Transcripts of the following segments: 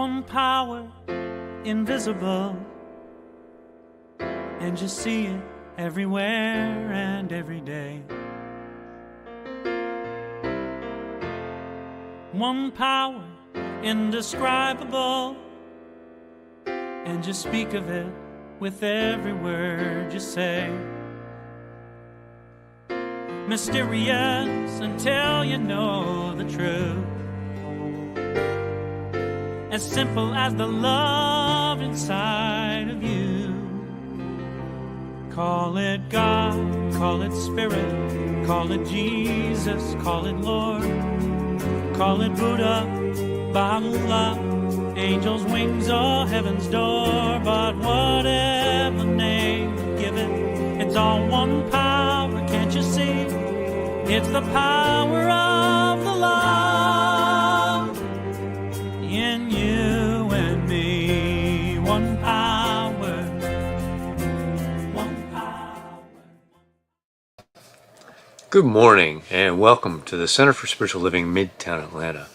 one power, invisible, and you see it everywhere and every day. One power, indescribable, and you speak of it with every word you say. Mysterious until you know the truth, as simple as the love inside of you. Call it God, call it Spirit, call it Jesus, call it Lord, call it Boothe, Baha'u'llah, angels' wings or heaven's door. But whatever name you give it, it's all one power, can't you see? It's the power of the love in you and me. One power, one power. Good morning and welcome to the Center for Spiritual Living, Midtown, Atlanta.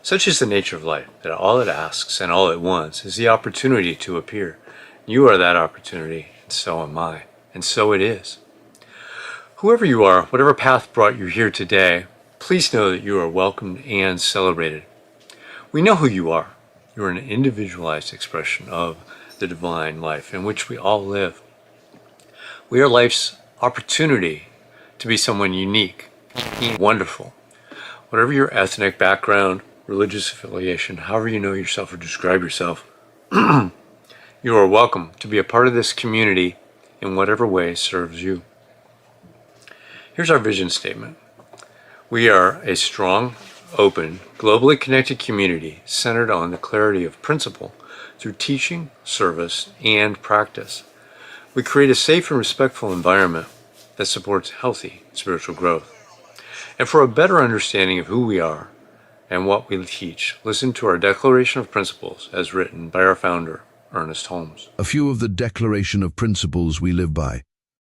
Such is the nature of life, that all it asks and all it wants is the opportunity to appear. You are that opportunity, and so am I, and so it is. Whoever you are, whatever path brought you here today, please know that you are welcomed and celebrated. We know who you are. You are an individualized expression of the divine life in which we all live. We are life's opportunity to be someone unique and wonderful. Whatever your ethnic background, religious affiliation, however you know yourself or describe yourself, you are welcome to be a part of this community in whatever way serves you. Here's our vision statement. We are a strong, open, globally connected community centered on the clarity of principle through teaching, service, and practice. We create a safe and respectful environment that supports healthy spiritual growth. And for a better understanding of who we are and what we teach, listen to our Declaration of Principles as written by our founder, Ernest Holmes. A few of the Declaration of Principles we live by.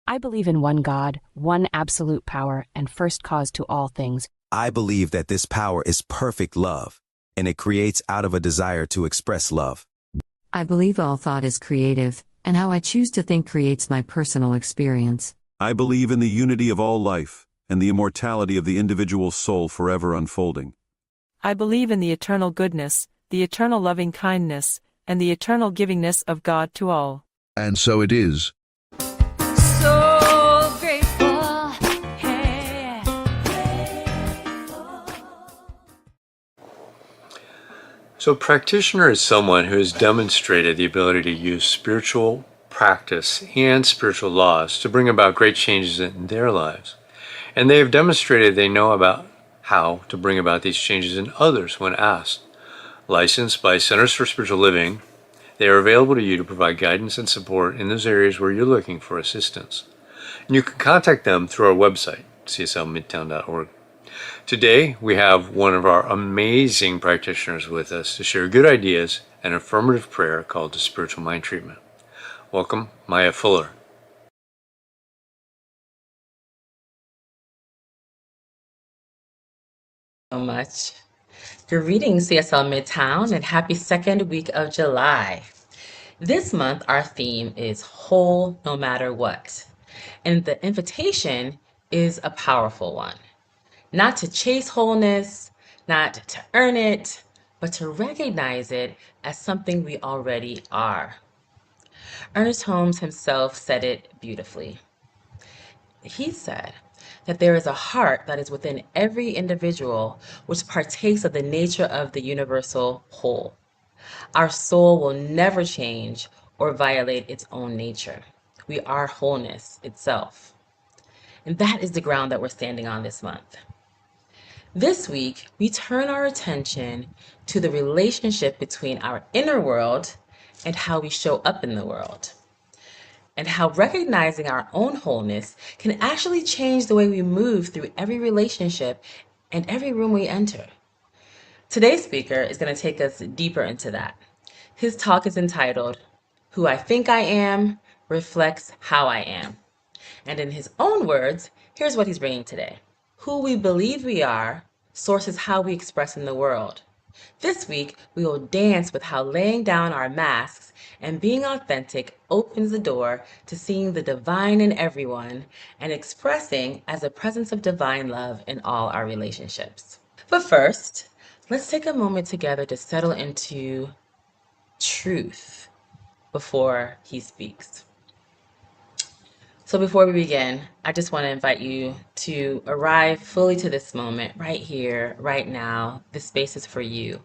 I believe in one God, one absolute power, and first cause to all things. I believe that this power is perfect love, and it creates out of a desire to express love. I believe all thought is creative, and how I choose to think creates my personal experience. I believe in the unity of all life, and the immortality of the individual soul forever unfolding. I believe in the eternal goodness, the eternal loving kindness, and the eternal givingness of God to all. And so it is. So grateful, hey. So a practitioner is someone who has demonstrated the ability to use spiritual practice and spiritual laws to bring about great changes in their lives. And they have demonstrated they know about how to bring about these changes in others when asked. Licensed by Centers for Spiritual Living, they are available to you to provide guidance and support in those areas where you're looking for assistance. And you can contact them through our website, cslmidtown.org. Today, we have one of our amazing practitioners with us to share good ideas and affirmative prayer called the Spiritual Mind Treatment. Welcome, Maya Fuller. So much. Greetings, CSL Midtown, and happy second week of July. This month, our theme is whole no matter what. And the invitation is a powerful one. Not to chase wholeness, not to earn it, but to recognize it as something we already are. Ernest Holmes himself said it beautifully. He said that there is a heart that is within every individual which partakes of the nature of the universal whole. Our soul will never change or violate its own nature. We are wholeness itself. And that is the ground that we're standing on this month. This week, we turn our attention to the relationship between our inner world and how we show up in the world, and how recognizing our own wholeness can actually change the way we move through every relationship and every room we enter. Today's speaker is going to take us deeper into that. His talk is entitled, Who I Think I Am Reflects How I Am. And in his own words, here's what he's bringing today. Who we believe we are sources how we express in the world. This week, we will dance with how laying down our masks and being authentic opens the door to seeing the divine in everyone and expressing as a presence of divine love in all our relationships. But first, let's take a moment together to settle into truth before he speaks. So before we begin, I just want to invite you to arrive fully to this moment right here, right now. This space is for you.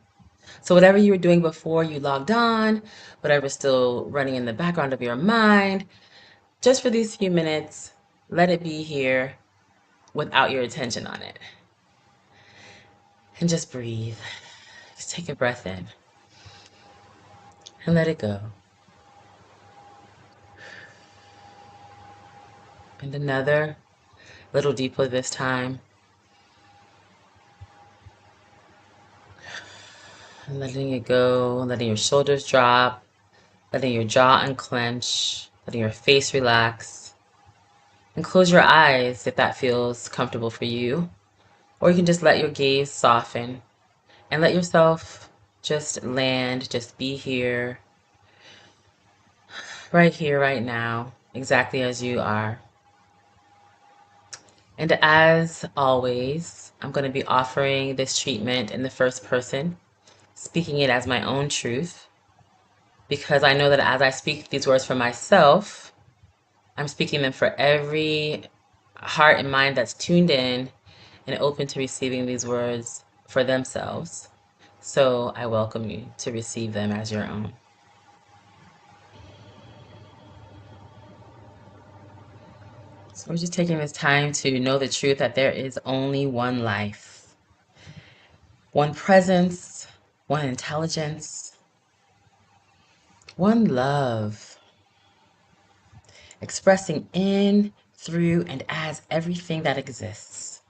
So whatever you were doing before you logged on, whatever's still running in the background of your mind, just for these few minutes, let it be here without your attention on it. And just breathe. Just take a breath in and let it go. And another, a little deeper this time. And letting it go, letting your shoulders drop, letting your jaw unclench, letting your face relax. And close your eyes if that feels comfortable for you. Or you can just let your gaze soften and let yourself just land, just be here, right now, exactly as you are. And as always, I'm going to be offering this treatment in the first person, speaking it as my own truth, because I know that as I speak these words for myself, I'm speaking them for every heart and mind that's tuned in and open to receiving these words for themselves. So I welcome you to receive them as your own. So we're just taking this time to know the truth that there is only one life, one presence, one intelligence, one love, expressing in, through, and as everything that exists.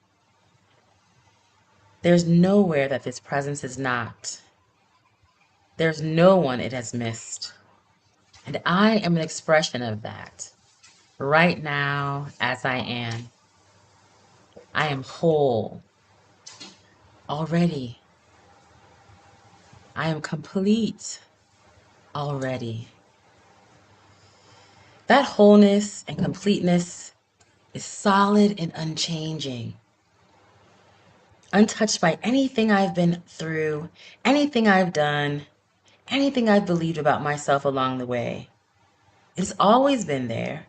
There's nowhere that this presence is not. There's no one it has missed. And I am an expression of that right now as I am. I am whole already. I am complete already. That wholeness and completeness is solid and unchanging, untouched by anything I've been through, anything I've done, anything I've believed about myself along the way. It's always been there,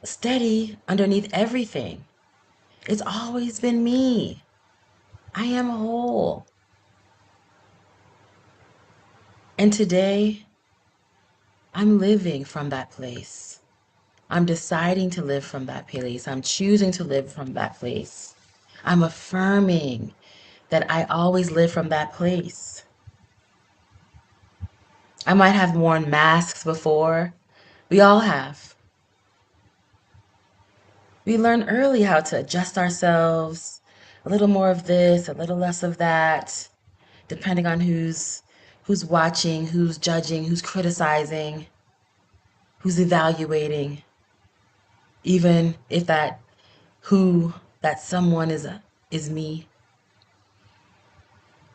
steady underneath everything. It's always been me. I am whole. And today, I'm living from that place. I'm deciding to live from that place. I'm choosing to live from that place. I'm affirming that I always live from that place. I might have worn masks before. We all have. We learn early how to adjust ourselves, a little more of this, a little less of that, depending on who's watching, who's judging, who's criticizing, who's evaluating, even if that someone is me.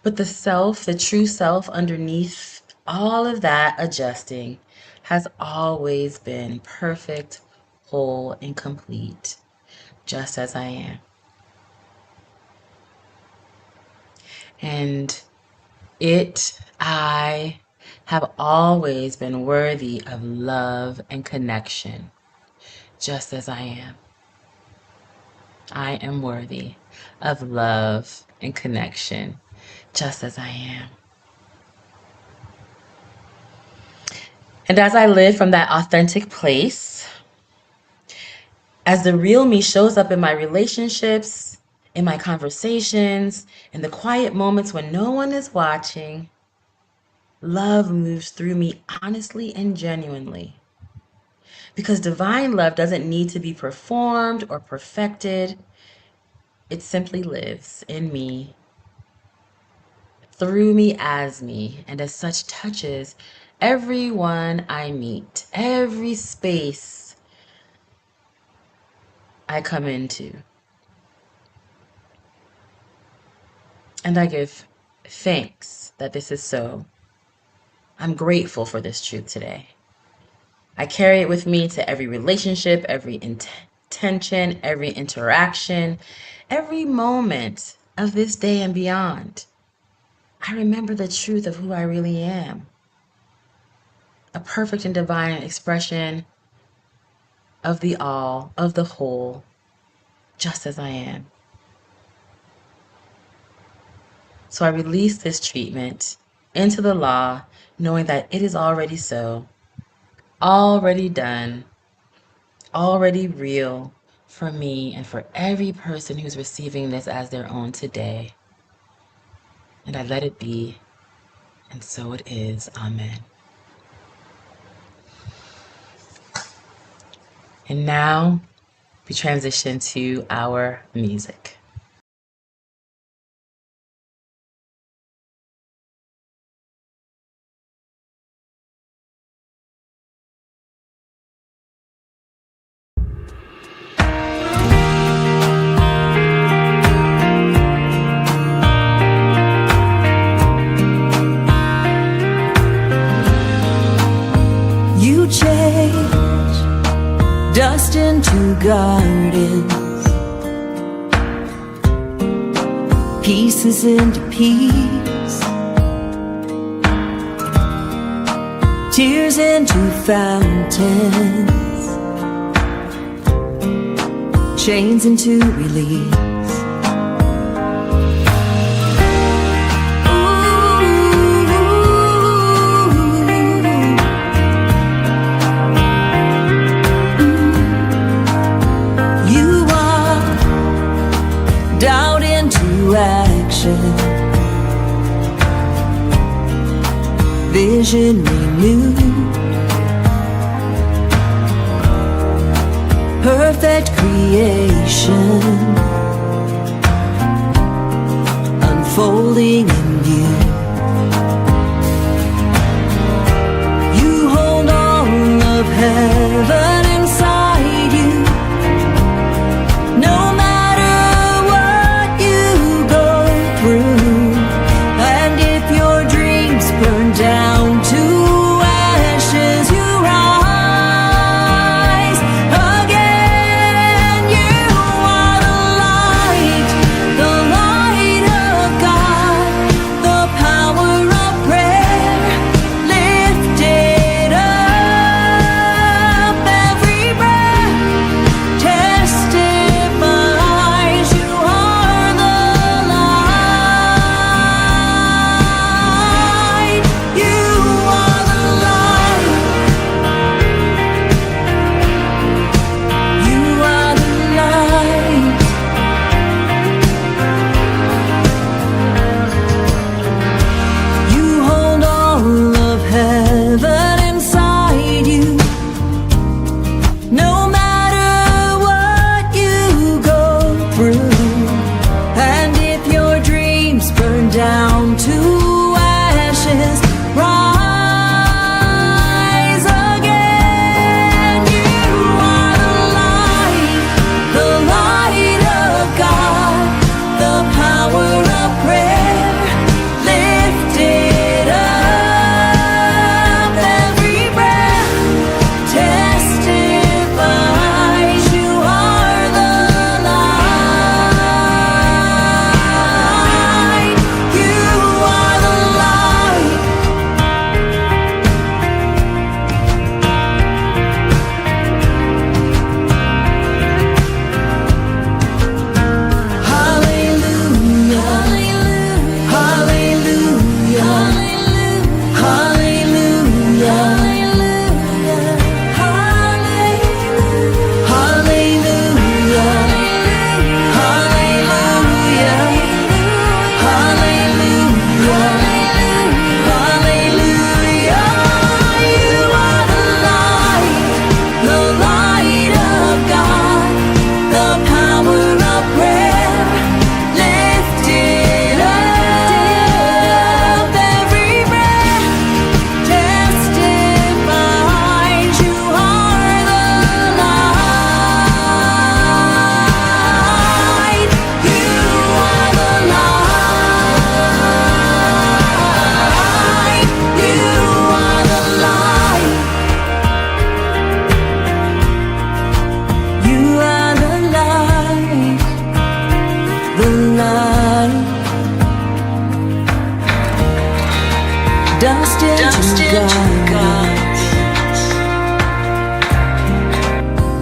But the self, the true self underneath all of that adjusting has always been perfect, whole, and complete, just as I am. And I have always been worthy of love and connection, just as I am. I am worthy of love and connection, just as I am. And as I live from that authentic place, as the real me shows up in my relationships, in my conversations, in the quiet moments when no one is watching, love moves through me honestly and genuinely. Because divine love doesn't need to be performed or perfected. It simply lives in me, through me, as me, and as such touches everyone I meet, every space I come into. And I give thanks that this is so. I'm grateful for this truth today. I carry it with me to every relationship, every intention, every interaction, every moment of this day and beyond. I remember the truth of who I really am. A perfect and divine expression of the all, of the whole, just as I am. So I release this treatment into the law, knowing that it is already so, already done, already real for me and for every person who's receiving this as their own today. And I let it be, and so it is. Amen. And now we transition to our music. You change dust into gardens, pieces into peace, tears into fountains, chains into release. Doubt into action, vision renewed, perfect creation, unfolding in you. You hold all of heaven inside you, no matter down to ashes, you rise again. You are the light of God, the power of prayer, lifted up dust into God.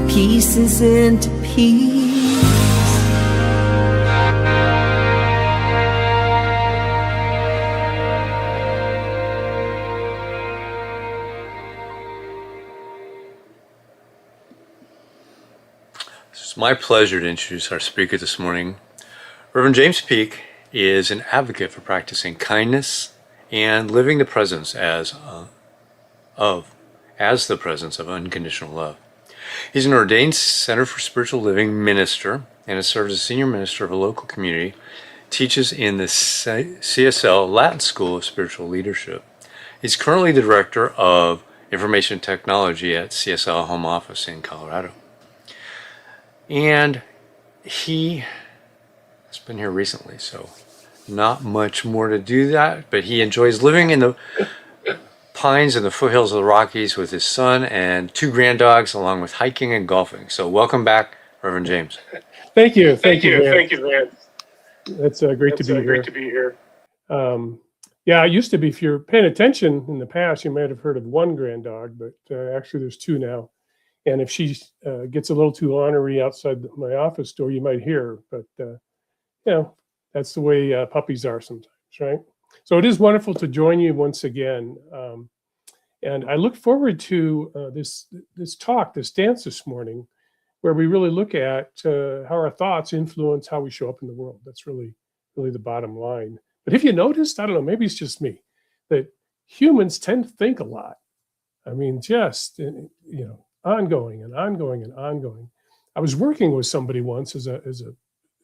Pieces into peace. It's my pleasure to introduce our speaker this morning. Reverend James Peake is an advocate for practicing kindness and living the presence as the presence of unconditional love. He's an ordained Center for Spiritual Living minister and has served as senior minister of a local community, teaches in the CSL Latin School of Spiritual Leadership. He's currently the director of information technology at CSL Home Office in Colorado. And he has been here recently, so not much more to do that, but he enjoys living in the pines in the foothills of the Rockies with his son and 2 granddogs, along with hiking and golfing. So welcome back, Reverend James. Thank you, man. That's great to be here. Yeah, I used to be, if you're paying attention in the past, you might have heard of 1 granddog, but actually there's 2 now. And if she gets a little too ornery outside my office door, you might hear her. But, that's the way puppies are sometimes, right? So it is wonderful to join you once again. And I look forward to this dance this morning, where we really look at how our thoughts influence how we show up in the world. That's really the bottom line. But if you noticed, I don't know, maybe it's just me, that humans tend to think a lot. I mean, just, ongoing and ongoing and ongoing. I was working with somebody once as a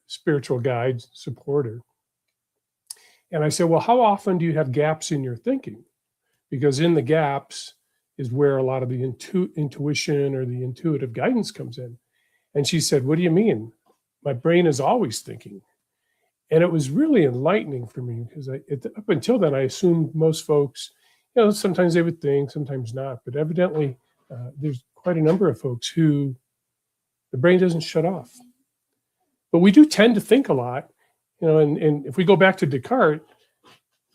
spiritual guide supporter. And I said, well, how often do you have gaps in your thinking? Because in the gaps is where a lot of the intuition or the intuitive guidance comes in. And she said, what do you mean? My brain is always thinking. And it was really enlightening for me, because up until then, I assumed most folks, sometimes they would think, sometimes not. But evidently, there's quite a number of folks who the brain doesn't shut off. But we do tend to think a lot, and if we go back to Descartes,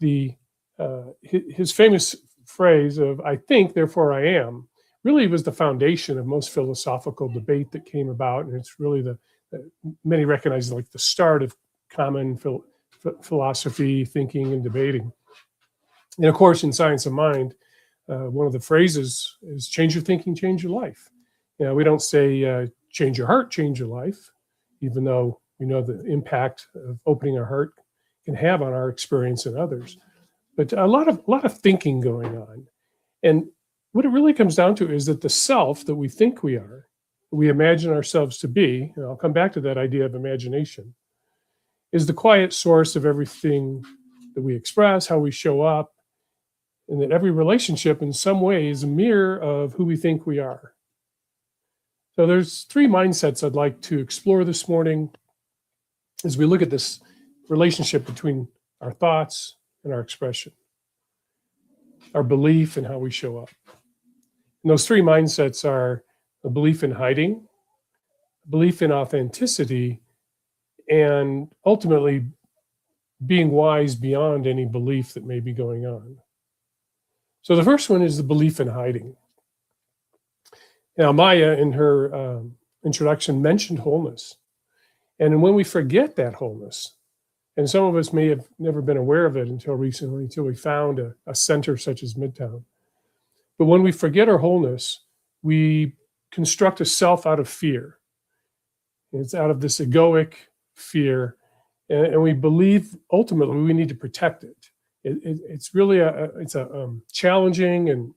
his famous phrase of "I think, therefore I am" really was the foundation of most philosophical debate that came about, and it's really many recognize it like the start of common philosophy, thinking, and debating. And of course, in Science of Mind, one of the phrases is "change your thinking, change your life." We don't say change your heart, change your life, even though we know the impact of opening our heart can have on our experience and others. But a lot of thinking going on. And what it really comes down to is that the self that we think we are, we imagine ourselves to be, and I'll come back to that idea of imagination, is the quiet source of everything that we express, how we show up, and that every relationship in some way is a mirror of who we think we are. So there's 3 mindsets I'd like to explore this morning as we look at this relationship between our thoughts and our expression, our belief and how we show up. And those 3 mindsets are a belief in hiding, a belief in authenticity, and ultimately being wise beyond any belief that may be going on. So the first one is the belief in hiding. Now, Maya, in her introduction, mentioned wholeness. And when we forget that wholeness, and some of us may have never been aware of it until recently, until we found a center such as Midtown. But when we forget our wholeness, we construct a self out of fear. It's out of this egoic fear, and we believe ultimately we need to protect it. It's really a challenging and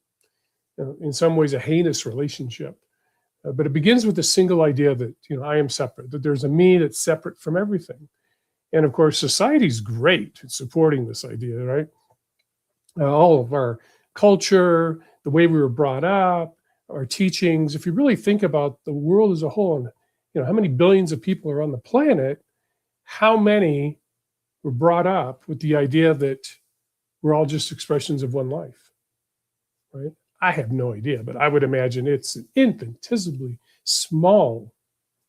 in some ways a heinous relationship. But it begins with the single idea that, I am separate, that there's a me that's separate from everything. And of course, society's great at supporting this idea, right? All of our culture, the way we were brought up, our teachings, if you really think about the world as a whole, and how many billions of people are on the planet, how many were brought up with the idea that we're all just expressions of one life, right? I have no idea, but I would imagine it's an infinitesimally small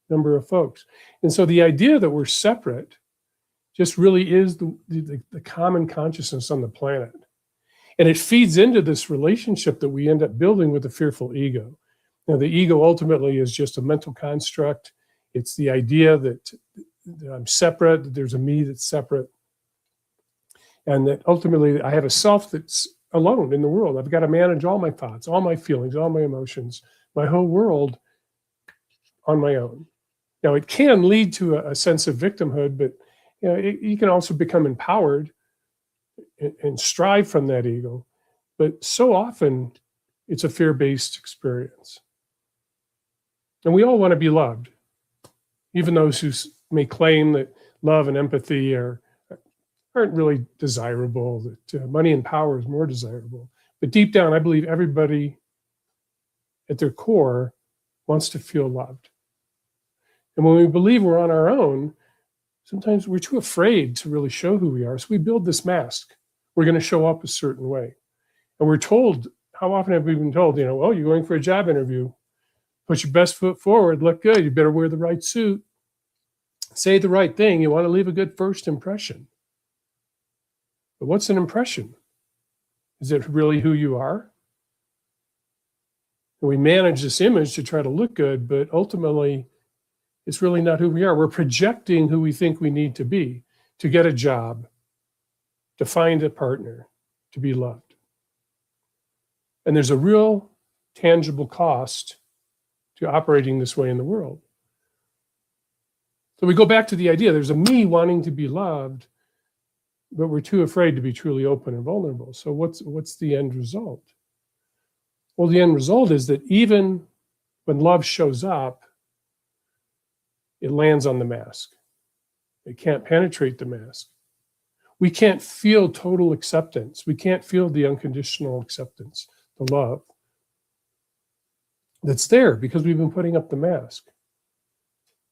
number of folks. And so the idea that we're separate just really is the common consciousness on the planet. And it feeds into this relationship that we end up building with the fearful ego. Now, the ego ultimately is just a mental construct. It's the idea that I'm separate, that there's a me that's separate, and that ultimately I have a self that's alone in the world. I've got to manage all my thoughts, all my feelings, all my emotions, my whole world on my own. Now, it can lead to a sense of victimhood, but you can also become empowered and strive from that ego. But so often, it's a fear-based experience. And we all want to be loved. Even those who may claim that love and empathy aren't really desirable, that money and power is more desirable. But deep down, I believe everybody at their core wants to feel loved. And when we believe we're on our own, sometimes we're too afraid to really show who we are. So we build this mask. We're going to show up a certain way. And we're told, how often have we been told, well, you're going for a job interview, put your best foot forward, look good, you better wear the right suit, say the right thing, you want to leave a good first impression. But what's an impression? Is it really who you are? And we manage this image to try to look good, but ultimately, it's really not who we are. We're projecting who we think we need to be to get a job, to find a partner, to be loved. And there's a real tangible cost to operating this way in the world. So we go back to the idea, there's a me wanting to be loved, but we're too afraid to be truly open and vulnerable. So what's the end result? Well, the end result is that even when love shows up, it lands on the mask. It can't penetrate the mask. We can't feel total acceptance. We can't feel the unconditional acceptance, the love that's there because we've been putting up the mask.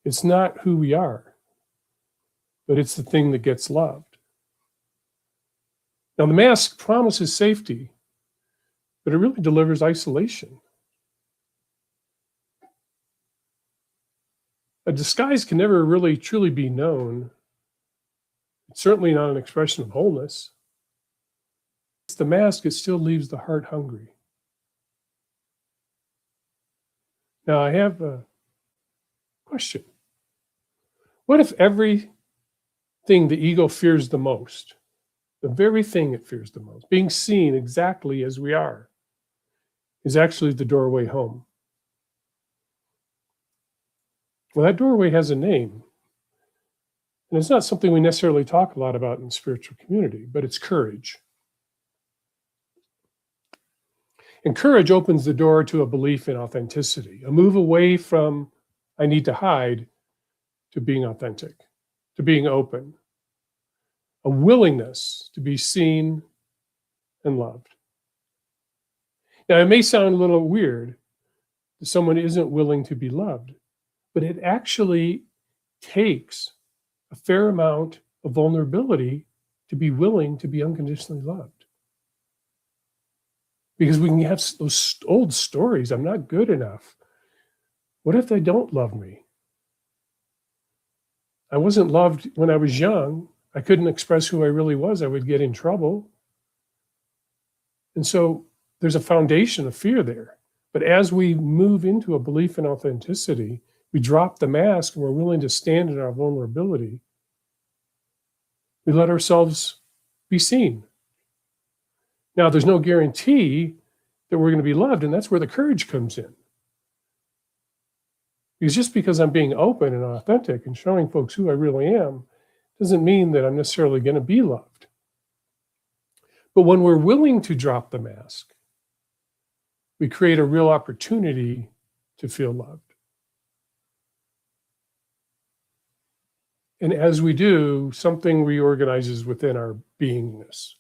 It's not who we are, but it's the thing that gets loved. Now, the mask promises safety, but it really delivers isolation. A disguise can never really truly be known. It's certainly not an expression of wholeness. It's the mask, it still leaves the heart hungry. Now, I have a question. What if everything the ego fears the most, the very thing it fears the most, being seen exactly as we are, is actually the doorway home? Well, that doorway has a name. And it's not something we necessarily talk a lot about in the spiritual community, but it's courage. And courage opens the door to a belief in authenticity, a move away from I need to hide to being authentic, to being open, a willingness to be seen and loved. Now, it may sound a little weird that someone isn't willing to be loved, but it actually takes a fair amount of vulnerability to be willing to be unconditionally loved. Because we can have those old stories, I'm not good enough. What if they don't love me? I wasn't loved when I was young. I couldn't express who I really was. I would get in trouble. And so there's a foundation of fear there. But as we move into a belief in authenticity, we drop the mask and we're willing to stand in our vulnerability. We let ourselves be seen. Now, there's no guarantee that we're going to be loved, and that's where the courage comes in. Because just because I'm being open and authentic and showing folks who I really am doesn't mean that I'm necessarily going to be loved. But when we're willing to drop the mask, we create a real opportunity to feel loved. And as we do, something reorganizes within our beingness.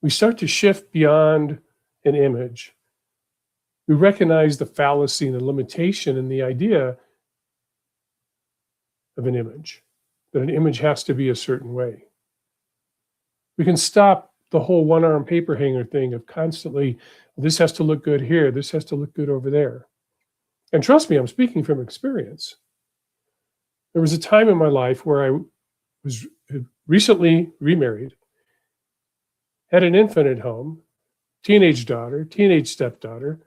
We start to shift beyond an image. We recognize the fallacy and the limitation in the idea of an image, that an image has to be a certain way. We can stop the whole one-arm paper hanger thing of constantly, this has to look good here, this has to look good over there. And trust me, I'm speaking from experience. There was a time in my life where I was recently remarried, had an infant at home, teenage daughter, teenage stepdaughter.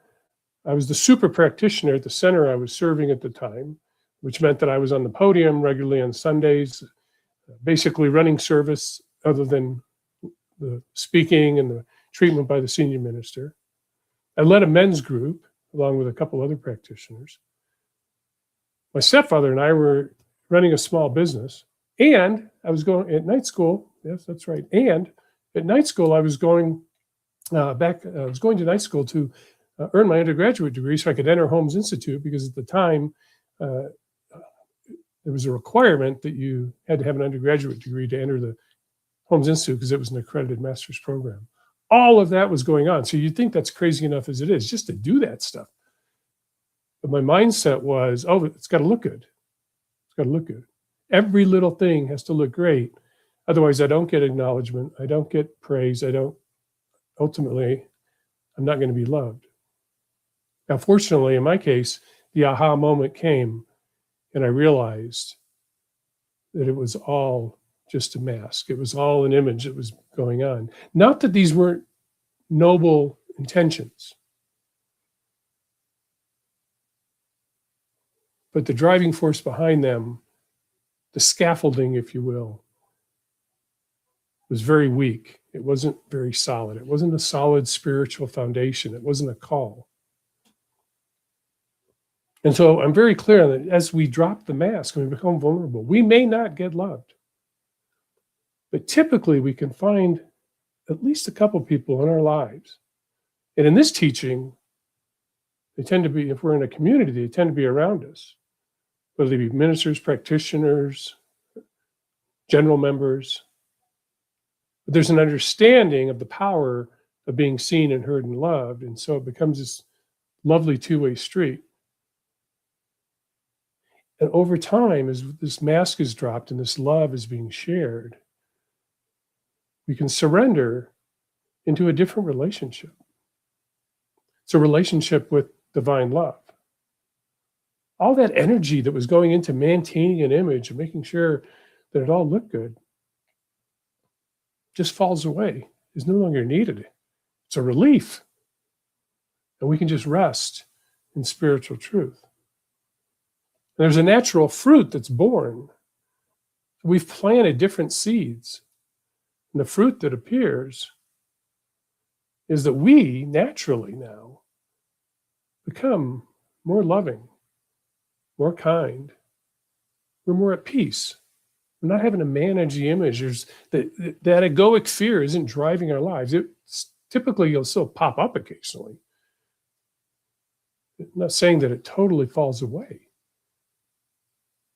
I was the super practitioner at the center I was serving at the time, which meant that I was on the podium regularly on Sundays, basically running service other than the speaking and the treatment by the senior minister. I led a men's group along with a couple other practitioners. My stepfather and I were running a small business, and I was going at night school. Yes, that's right. And at night school, I was going I was going to night school to earn my undergraduate degree so I could enter Holmes Institute, because at the time, there was a requirement that you had to have an undergraduate degree to enter the Holmes Institute because it was an accredited master's program. All of that was going on. So you'd think that's crazy enough as it is just to do that stuff. But my mindset was, oh, it's got to look good. It's got to look good. Every little thing has to look great. Otherwise, I don't get acknowledgement. I don't get praise. Ultimately, I'm not going to be loved. Now, fortunately, in my case, the aha moment came, and I realized that it was all just a mask. It was all an image that was going on. Not that these weren't noble intentions, but the driving force behind them, the scaffolding, if you will, was very weak. It wasn't very solid. It wasn't a solid spiritual foundation. It wasn't a call. And so I'm very clear that as we drop the mask and we become vulnerable, we may not get loved. But typically we can find at least a couple people in our lives. And in this teaching, they tend to be, if we're in a community, they tend to be around us, whether they be ministers, practitioners, general members. But there's an understanding of the power of being seen and heard and loved. And so it becomes this lovely two-way street. And over time, as this mask is dropped and this love is being shared, we can surrender into a different relationship. It's a relationship with divine love. All that energy that was going into maintaining an image and making sure that it all looked good just falls away, is no longer needed. It's a relief. And we can just rest in spiritual truth. There's a natural fruit that's born. We've planted different seeds. And the fruit that appears is that we naturally now become more loving, more kind. We're more at peace. We're not having to manage the image. There's that egoic fear isn't driving our lives. Typically, you'll still pop up occasionally. I'm not saying that it totally falls away.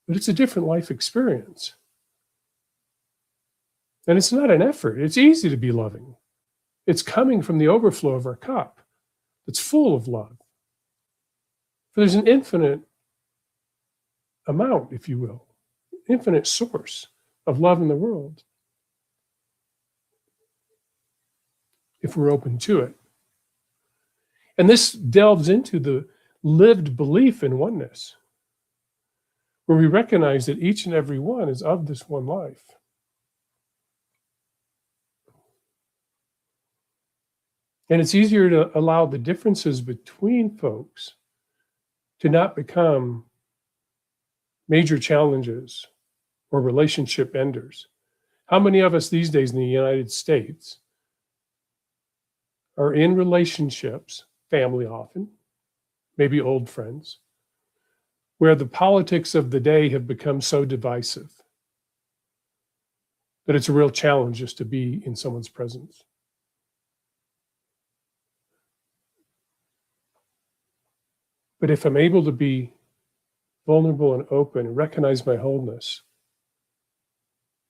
But it's a different life experience. And it's not an effort. It's easy to be loving. It's coming from the overflow of our cup that's full of love. For there's an infinite amount, if you will, infinite source of love in the world, if we're open to it. And this delves into the lived belief in oneness, where we recognize that each and every one is of this one life. And it's easier to allow the differences between folks to not become major challenges or relationship enders. How many of us these days in the United States are in relationships, family often, maybe old friends, where the politics of the day have become so divisive that it's a real challenge just to be in someone's presence? But if I'm able to be vulnerable and open and recognize my wholeness,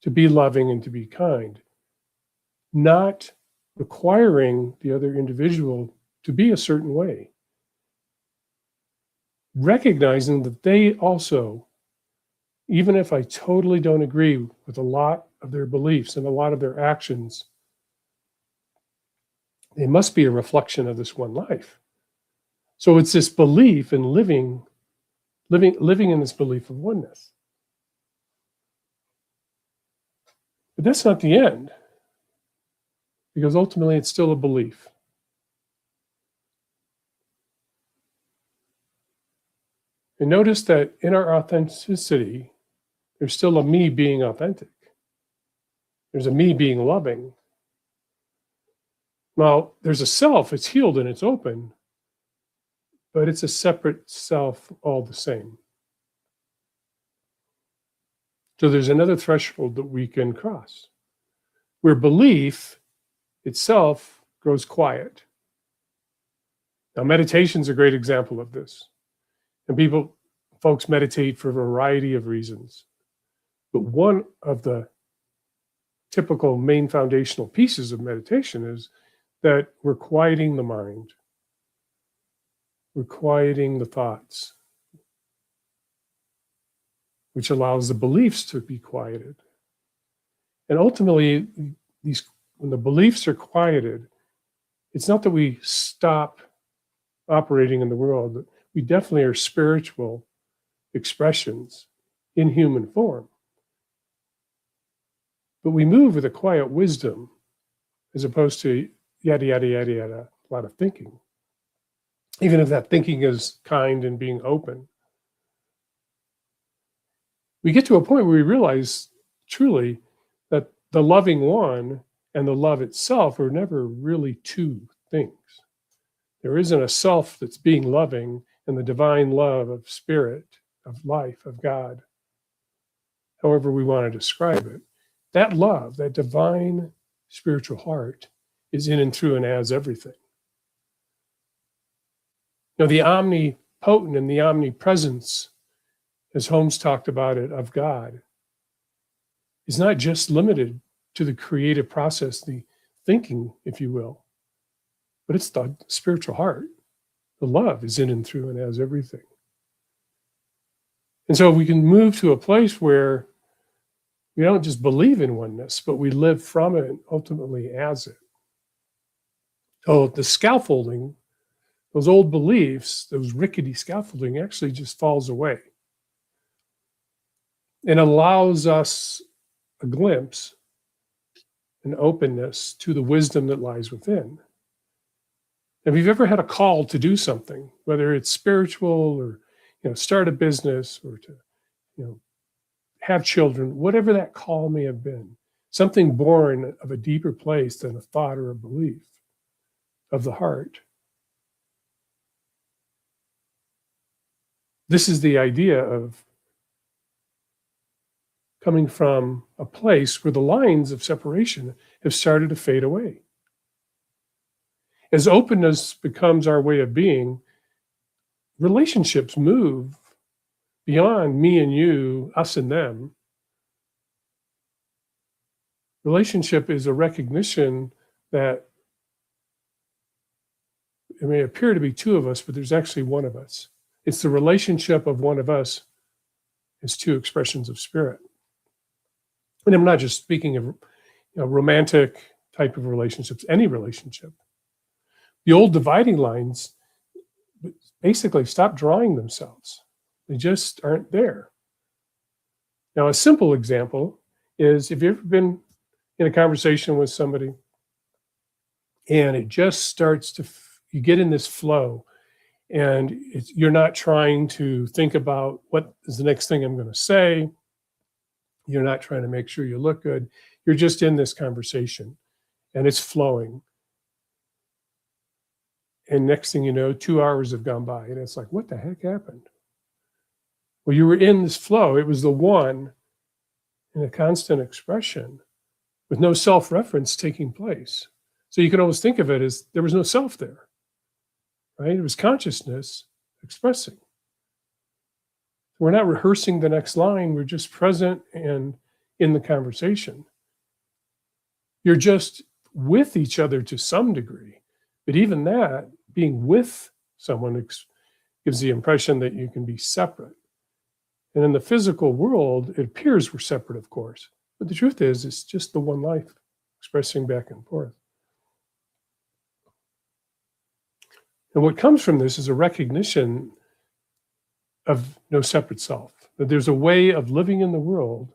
to be loving and to be kind, not requiring the other individual to be a certain way, recognizing that they also, even if I totally don't agree with a lot of their beliefs and a lot of their actions, they must be a reflection of this one life. So it's this belief in living in this belief of oneness. But that's not the end. because ultimately it's still a belief. And notice that in our authenticity, there's still a me being authentic. There's a me being loving. Now, there's a self, it's healed and it's open, but it's a separate self all the same. So there's another threshold that we can cross, where belief itself grows quiet. Now, meditation's a great example of this. And folks meditate for a variety of reasons. But one of the typical main foundational pieces of meditation is that we're quieting the mind. We're quieting the thoughts, which allows the beliefs to be quieted. And ultimately, when the beliefs are quieted, it's not that we stop operating in the world. We definitely are spiritual expressions in human form. But we move with a quiet wisdom as opposed to yada, yada, yada, yada, a lot of thinking. Even if that thinking is kind and being open. We get to a point where we realize truly that the loving one and the love itself are never really two things. There isn't a self that's being loving and the divine love of spirit, of life, of God, however we want to describe it. That love, that divine spiritual heart is in and through and as everything. Now, the omnipotent and the omnipresence, as Holmes talked about it, of God, is not just limited to the creative process, the thinking, if you will, but it's the spiritual heart. The love is in and through and as everything. And so we can move to a place where we don't just believe in oneness, but we live from it and ultimately as it. So the scaffolding, those old beliefs, those rickety scaffolding actually just falls away and allows us a glimpse, an openness to the wisdom that lies within. If you've ever had a call to do something, whether it's spiritual or start a business or to have children, whatever that call may have been, something born of a deeper place than a thought or a belief of the heart. This is the idea of coming from a place where the lines of separation have started to fade away. As openness becomes our way of being, relationships move beyond me and you, us and them. Relationship is a recognition that it may appear to be two of us, but there's actually one of us. It's the relationship of one of us as two expressions of spirit. And I'm not just speaking of romantic type of relationships, any relationship. The old dividing lines basically stop drawing themselves. They just aren't there. Now, a simple example is if you've ever been in a conversation with somebody and it just starts to, you get in this flow and you're not trying to think about what is the next thing I'm going to say. You're not trying to make sure you look good. You're just in this conversation and it's flowing. And next thing you know, 2 hours have gone by and it's like, what the heck happened? Well, you were in this flow. It was the one in a constant expression with no self-reference taking place. So you can always think of it as there was no self there, right? It was consciousness expressing. We're not rehearsing the next line. We're just present and in the conversation. You're just with each other to some degree. But even that, being with someone gives the impression that you can be separate. And in the physical world, it appears we're separate, of course. But the truth is, it's just the one life expressing back and forth. And what comes from this is a recognition of no separate self, that there's a way of living in the world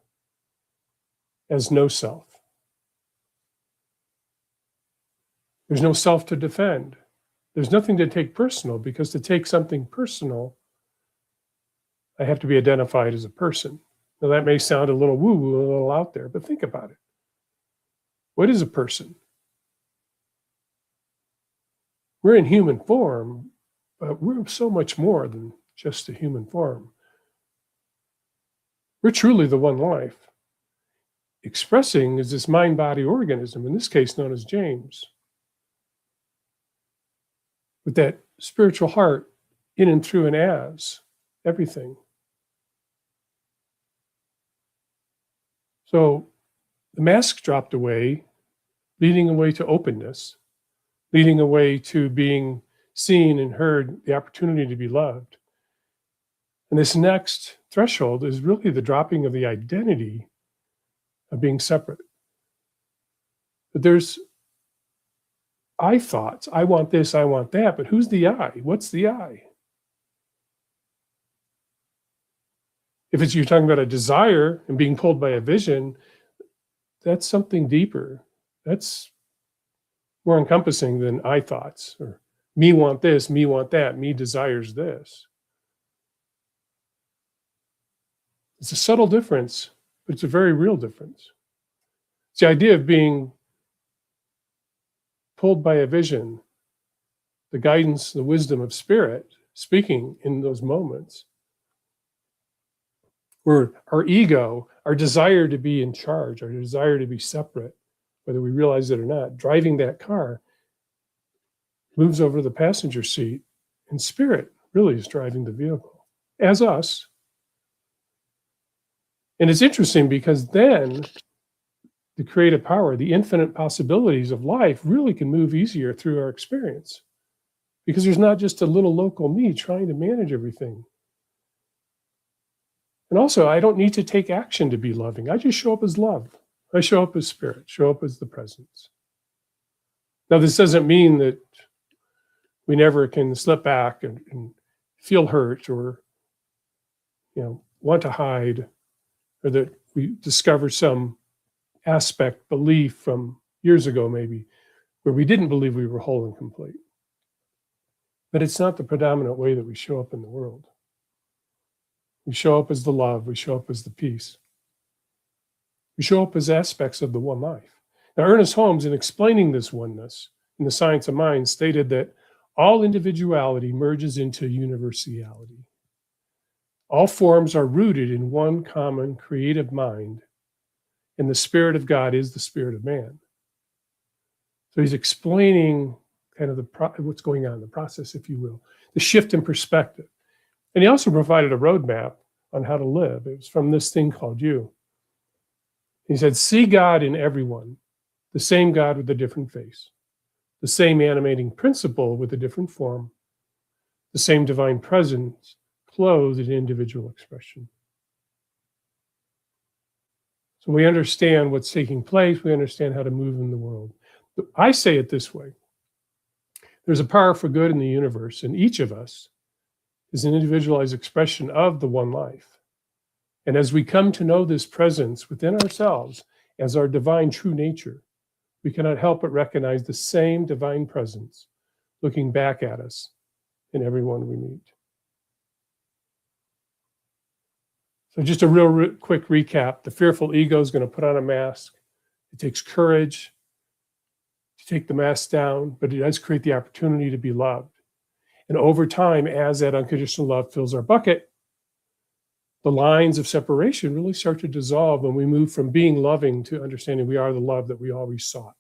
as no self. There's no self to defend. There's nothing to take personal, because to take something personal, I have to be identified as a person. Now, that may sound a little woo-woo, a little out there, but think about it. What is a person? We're in human form, but we're so much more than just a human form. We're truly the one life. Expressing is this mind-body organism, in this case known as James, with that spiritual heart in and through and as everything. So the mask dropped away, leading away to openness, leading away to being seen and heard, the opportunity to be loved. And this next threshold is really the dropping of the identity of being separate. But there's I thoughts. I want this, I want that, but who's the I? What's the I? If it's you're talking about a desire and being pulled by a vision, that's something deeper. That's more encompassing than I thoughts, or me want this, me want that, me desires this. It's a subtle difference, but it's a very real difference. It's the idea of being pulled by a vision, the guidance, the wisdom of spirit speaking in those moments, where our ego, our desire to be in charge, our desire to be separate, whether we realize it or not, driving that car, moves over to the passenger seat, and spirit really is driving the vehicle, as us. And it's interesting because then the creative power, the infinite possibilities of life really can move easier through our experience, because there's not just a little local me trying to manage everything. And also, I don't need to take action to be loving. I just show up as love. I show up as spirit, show up as the presence. Now, this doesn't mean that we never can slip back and feel hurt, or want to hide, or that we discover some aspect, belief from years ago maybe, where we didn't believe we were whole and complete. But it's not the predominant way that we show up in the world. We show up as the love, we show up as the peace. We show up as aspects of the one life. Now, Ernest Holmes, in explaining this oneness in The Science of Mind, stated that all individuality merges into universality. All forms are rooted in one common creative mind, and the Spirit of God is the Spirit of man. So he's explaining kind of what's going on, the process, if you will, the shift in perspective. And he also provided a roadmap on how to live. It was from this thing called you. He said, see God in everyone, the same God with a different face, the same animating principle with a different form, the same divine presence clothed in individual expression. So we understand what's taking place. We understand how to move in the world. I say it this way. There's a power for good in the universe, and each of us is an individualized expression of the one life. And as we come to know this presence within ourselves as our divine true nature, we cannot help but recognize the same divine presence looking back at us in everyone we meet. So just a real quick recap. The fearful ego is going to put on a mask. It takes courage to take the mask down, but it does create the opportunity to be loved. And over time, as that unconditional love fills our bucket, the lines of separation really start to dissolve when we move from being loving to understanding we are the love that we always sought.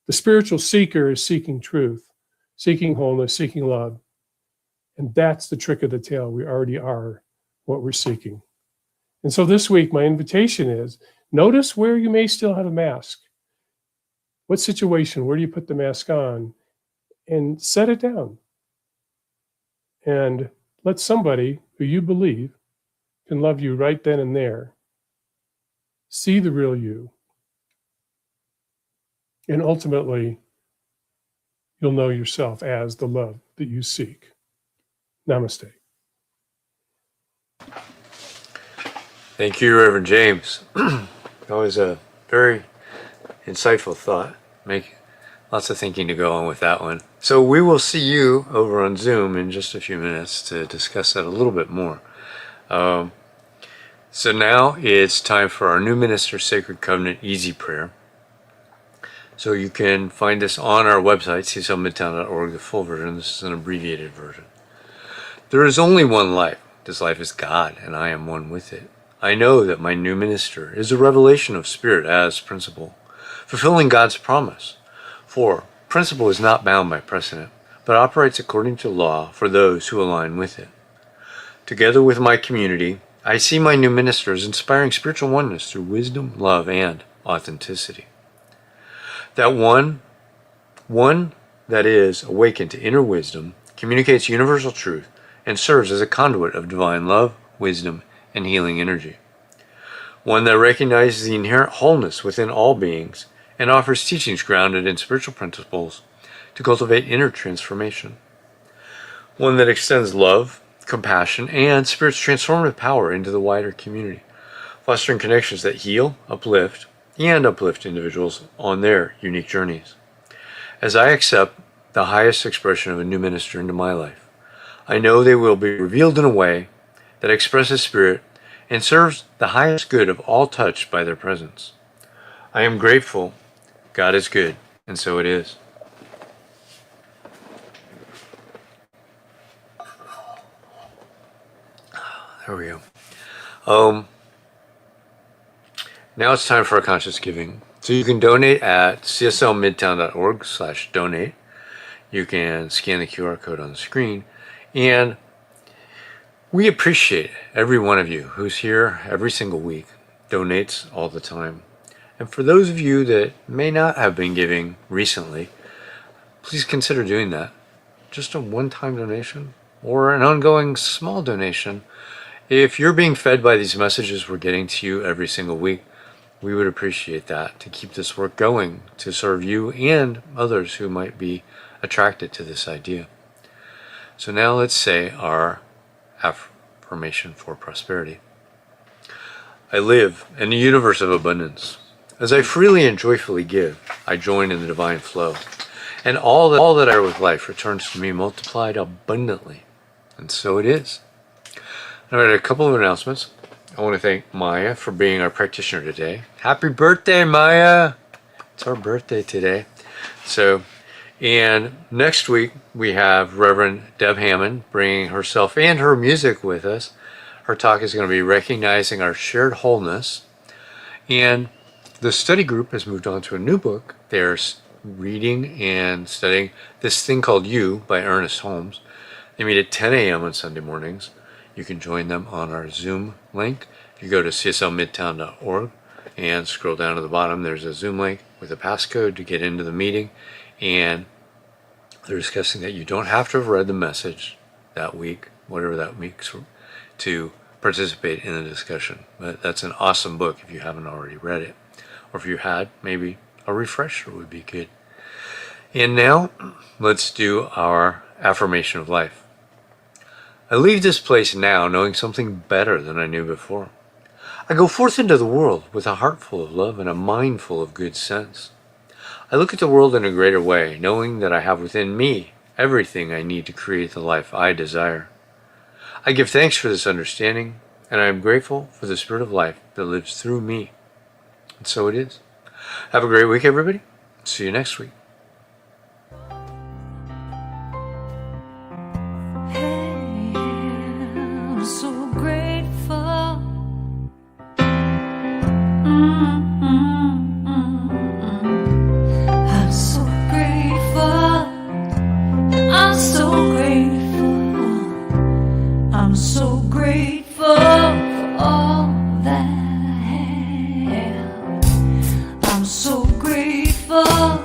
The spiritual seeker is seeking truth, seeking wholeness, seeking love. And that's the trick of the tail. We already are what we're seeking. And so this week, my invitation is, notice where you may still have a mask. What situation? Where do you put the mask on? And set it down. And let somebody who you believe can love you right then and there see the real you. And ultimately, you'll know yourself as the love that you seek. Namaste. Thank you, Reverend James. Always a very insightful thought. Make Lots of thinking to go on with that one. So we will see you over on Zoom in just a few minutes to discuss that a little bit more. So now it's time for our new minister Sacred Covenant Easy Prayer. So you can find this on our website, cslmidtown.org, the full version. This is an abbreviated version. There is only one life. This life is God, and I am one with it. I know that my new minister is a revelation of Spirit as principle, fulfilling God's promise. For principle is not bound by precedent, but operates according to law for those who align with it. Together with my community, I see my new minister as inspiring spiritual oneness through wisdom, love, and authenticity. That one that is awakened to inner wisdom, communicates universal truth, and serves as a conduit of divine love, wisdom, and healing energy. One that recognizes the inherent wholeness within all beings and offers teachings grounded in spiritual principles to cultivate inner transformation. One that extends love, compassion, and Spirit's transformative power into the wider community, fostering connections that heal, uplift individuals on their unique journeys. As I accept the highest expression of a new minister into my life, I know they will be revealed in a way that expresses Spirit and serves the highest good of all touched by their presence. I am grateful. God is good, and so it is. There we go. Now it's time for our conscious giving. So you can donate at cslmidtown.org/donate. You can scan the QR code on the screen. And we appreciate every one of you who's here every single week, donates all the time. And for those of you that may not have been giving recently, please consider doing that. Just a one-time donation or an ongoing small donation. If you're being fed by these messages we're getting to you every single week, we would appreciate that to keep this work going, to serve you and others who might be attracted to this idea. So now let's say our affirmation for prosperity. I live in a universe of abundance. As I freely and joyfully give, I join in the divine flow. And all that I are with life returns to me multiplied abundantly. And so it is. All right, a couple of announcements. I want to thank Maya for being our practitioner today. Happy birthday, Maya! It's our birthday today. And next week we have Reverend Deb Hammond bringing herself and her music with us. Her talk is going to be recognizing our shared wholeness. And the study group has moved on to a new book. They're reading and studying this thing called You by Ernest Holmes. They meet at 10 a.m. on Sunday mornings. You can join them on our Zoom link. If you go to cslmidtown.org and scroll down to the bottom, there's a Zoom link with a passcode to get into the meeting. And they're discussing that you don't have to have read the message that week, whatever that week's, to participate in the discussion. But that's an awesome book if you haven't already read it. Or if you had, maybe a refresher would be good. And now, let's do our affirmation of life. I leave this place now knowing something better than I knew before. I go forth into the world with a heart full of love and a mind full of good sense. I look at the world in a greater way, knowing that I have within me everything I need to create the life I desire. I give thanks for this understanding, and I am grateful for the Spirit of life that lives through me. And so it is. Have a great week, everybody. See you next week. I'm so grateful. I'm so grateful. I'm so grateful. I'm so grateful for all that I have. I'm so grateful.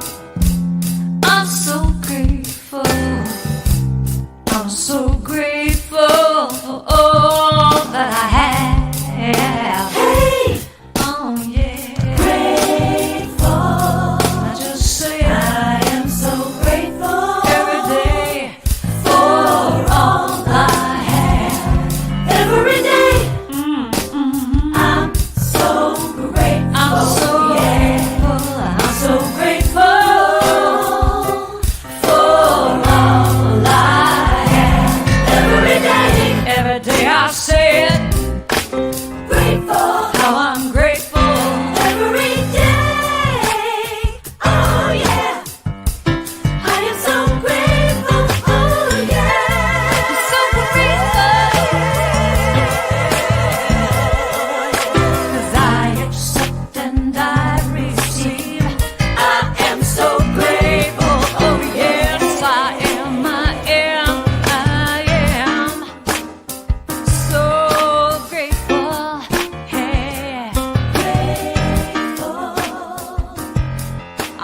I'm so grateful. I'm so grateful for all that I have. Hey, oh yeah, grateful. I just say I am so grateful every day for all I have. Every day, I'm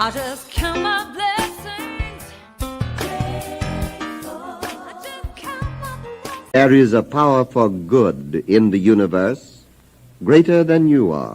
I just count my blessings. I just count my blessings. There is a power for good in the universe greater than you are.